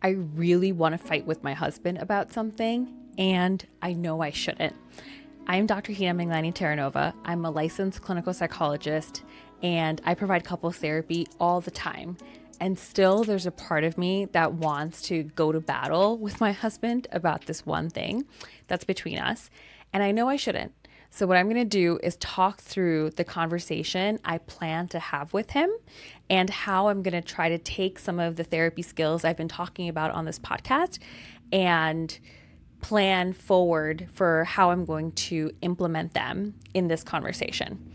I really want to fight with my husband about something, and I know I shouldn't. I'm Dr. Hina Minglani Terranova. I'm a licensed clinical psychologist, and I provide couples therapy all the time. And still, there's a part of me that wants to go to battle with my husband about this one thing that's between us. And I know I shouldn't. So, what I'm going to do is talk through the conversation I plan to have with him and how I'm going to try to take some of the therapy skills I've been talking about on this podcast and plan forward for how I'm going to implement them in this conversation.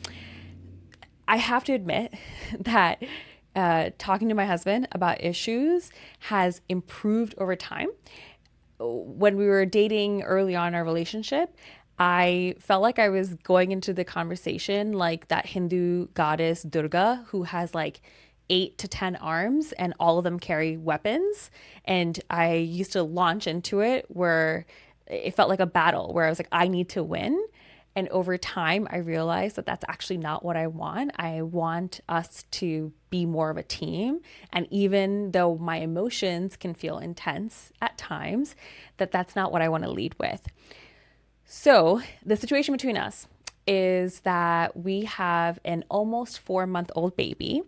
I have to admit that talking to my husband about issues has improved over time. When we were dating early on in our relationship, I felt like I was going into the conversation like that Hindu goddess Durga, who has like 8 to 10 arms and all of them carry weapons. And I used to launch into it where it felt like a battle where I was like, I need to win. And over time, I realized that that's actually not what I want. I want us to be more of a team. And even though my emotions can feel intense at times, that's not what I want to lead with. So, the situation between us is that we have an almost 4-month-old baby,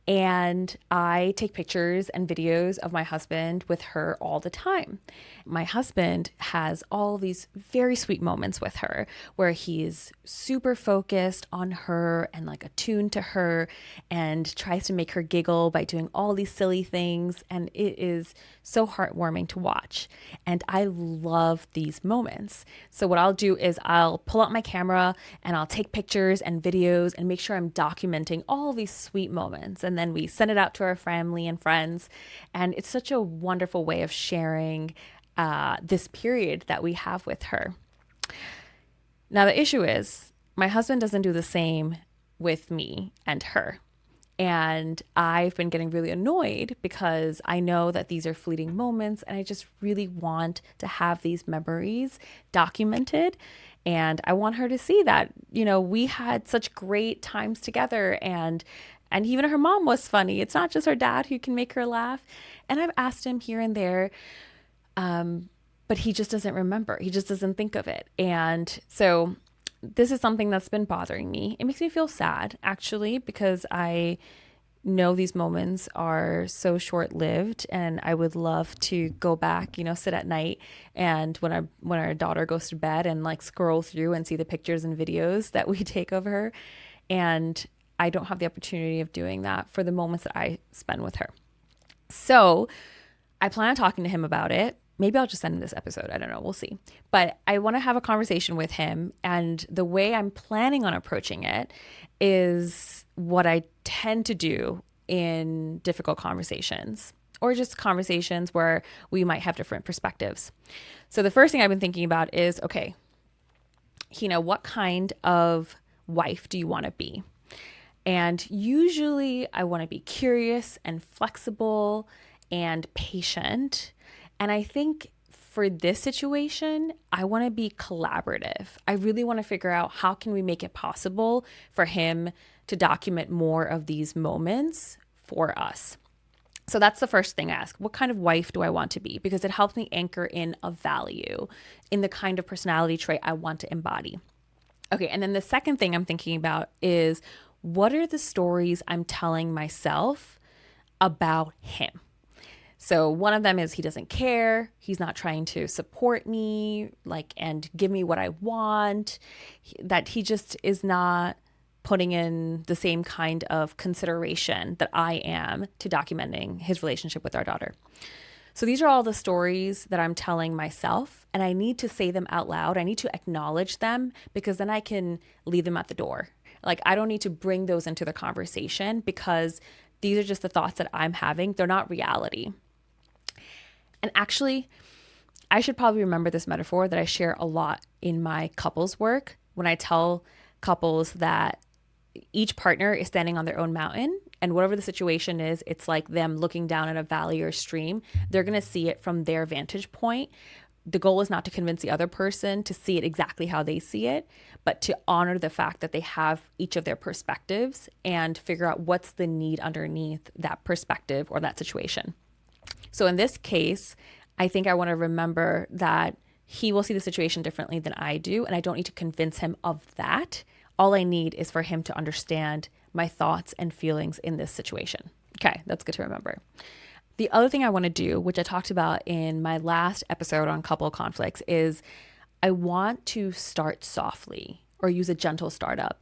and I take pictures and videos of my husband with her all the time. My husband has all these very sweet moments with her where he's super focused on her and like attuned to her and tries to make her giggle by doing all these silly things. And it is so heartwarming to watch. And I love these moments. So, what I'll do is I'll pull out my camera and I'll take pictures and videos and make sure I'm documenting all these sweet moments. And then we send it out to our family and friends. And it's such a wonderful way of sharing this period that we have with her. Now, the issue is my husband doesn't do the same with me and her. And I've been getting really annoyed because I know that these are fleeting moments and I just really want to have these memories documented. And I want her to see that, we had such great times together and even her mom was funny. It's not just her dad who can make her laugh. And I've asked him here and there, but he just doesn't remember. He just doesn't think of it. And so this is something that's been bothering me. It makes me feel sad, actually, because I know these moments are so short-lived and I would love to go back, sit at night and when our daughter goes to bed and like scroll through and see the pictures and videos that we take of her. And I don't have the opportunity of doing that for the moments that I spend with her. So I plan on talking to him about it. Maybe I'll just send him this episode. I don't know. We'll see. But I want to have a conversation with him. And the way I'm planning on approaching it is what I tend to do in difficult conversations or just conversations where we might have different perspectives. So the first thing I've been thinking about is, okay, what kind of wife do you want to be? And usually I want to be curious and flexible and patient. And I think for this situation, I want to be collaborative. I really want to figure out how can we make it possible for him to document more of these moments for us. So that's the first thing I ask. What kind of wife do I want to be? Because it helps me anchor in a value, in the kind of personality trait I want to embody. Okay, and then the second thing I'm thinking about is what are the stories I'm telling myself about him? So one of them is he doesn't care. He's not trying to support me, and give me what I want. That he just is not putting in the same kind of consideration that I am to documenting his relationship with our daughter. So these are all the stories that I'm telling myself, and I need to say them out loud. I need to acknowledge them because then I can leave them at the door. I don't need to bring those into the conversation because these are just the thoughts that I'm having. They're not reality. And actually, I should probably remember this metaphor that I share a lot in my couples work when I tell couples that each partner is standing on their own mountain, and whatever the situation is, it's like them looking down at a valley or stream. They're going to see it from their vantage point. The goal is not to convince the other person to see it exactly how they see it, but to honor the fact that they have each of their perspectives and figure out what's the need underneath that perspective or that situation. So in this case, I think I want to remember that he will see the situation differently than I do, and I don't need to convince him of that. All I need is for him to understand my thoughts and feelings in this situation. Okay, that's good to remember. The other thing I want to do, which I talked about in my last episode on couple conflicts, is I want to start softly or use a gentle startup.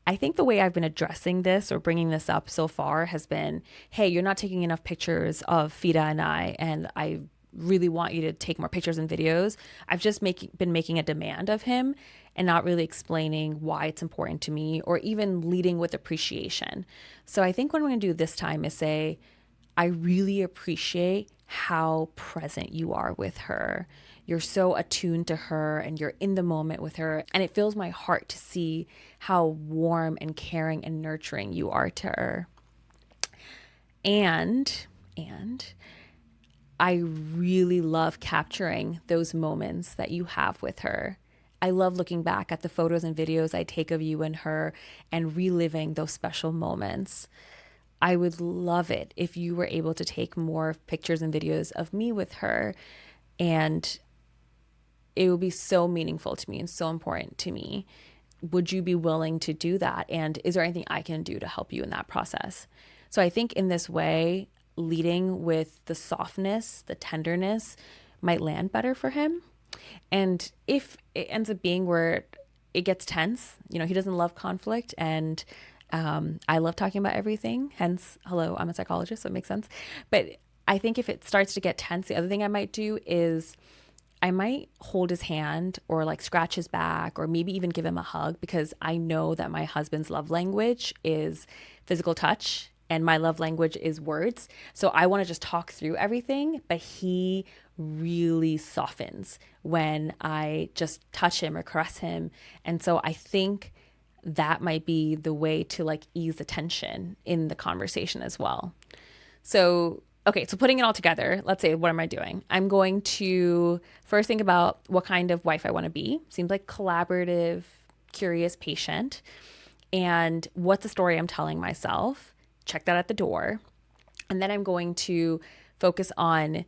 I think the way I've been addressing this or bringing this up so far has been, hey, you're not taking enough pictures of Fida and I really want you to take more pictures and videos. I've just been making a demand of him and not really explaining why it's important to me or even leading with appreciation. So I think what I'm going to do this time is say, I really appreciate how present you are with her. You're so attuned to her and you're in the moment with her. And it fills my heart to see how warm and caring and nurturing you are to her. And I really love capturing those moments that you have with her. I love looking back at the photos and videos I take of you and her and reliving those special moments. I would love it if you were able to take more pictures and videos of me with her, and it would be so meaningful to me and so important to me. Would you be willing to do that? And is there anything I can do to help you in that process? So I think in this way, leading with the softness, the tenderness might land better for him. And if it ends up being where it gets tense, he doesn't love conflict, and I love talking about everything. Hence, hello, I'm a psychologist, so it makes sense. But I think if it starts to get tense, the other thing I might do is I might hold his hand or like scratch his back or maybe even give him a hug, because I know that my husband's love language is physical touch and my love language is words. So I want to just talk through everything, but he really softens when I just touch him or caress him. And so I think that might be the way to like ease the tension in the conversation as well. So, okay, so putting it all together, let's say, what am I doing? I'm going to first think about what kind of wife I want to be. Seems like collaborative, curious, patient. And what's the story I'm telling myself? Check that at the door. And then I'm going to focus on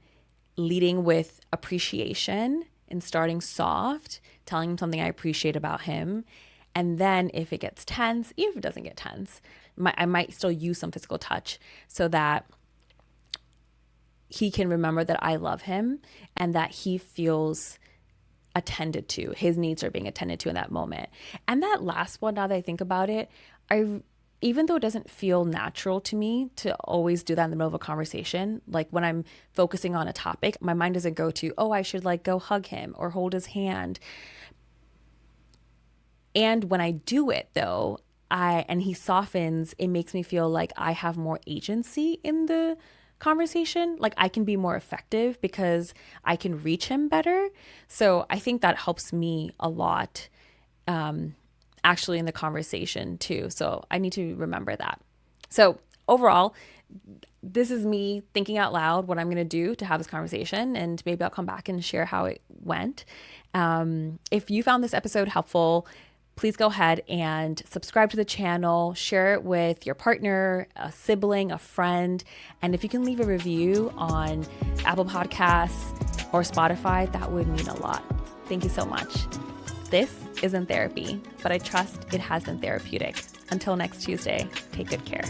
leading with appreciation and starting soft, telling him something I appreciate about him. And then if it gets tense, even if it doesn't get tense, I might still use some physical touch so that he can remember that I love him and that he feels attended to. His needs are being attended to in that moment. And that last one, now that I think about it, even though it doesn't feel natural to me to always do that in the middle of a conversation, like when I'm focusing on a topic, my mind doesn't go to, oh, I should like go hug him or hold his hand. And when I do it though, and he softens, it makes me feel like I have more agency in the conversation. Like I can be more effective because I can reach him better. So I think that helps me a lot, actually in the conversation too. So I need to remember that. So overall, this is me thinking out loud what I'm going to do to have this conversation, and maybe I'll come back and share how it went. If you found this episode helpful, please go ahead and subscribe to the channel, share it with your partner, a sibling, a friend. And if you can leave a review on Apple Podcasts or Spotify, that would mean a lot. Thank you so much. This isn't therapy, but I trust it has been therapeutic. Until next Tuesday, take good care.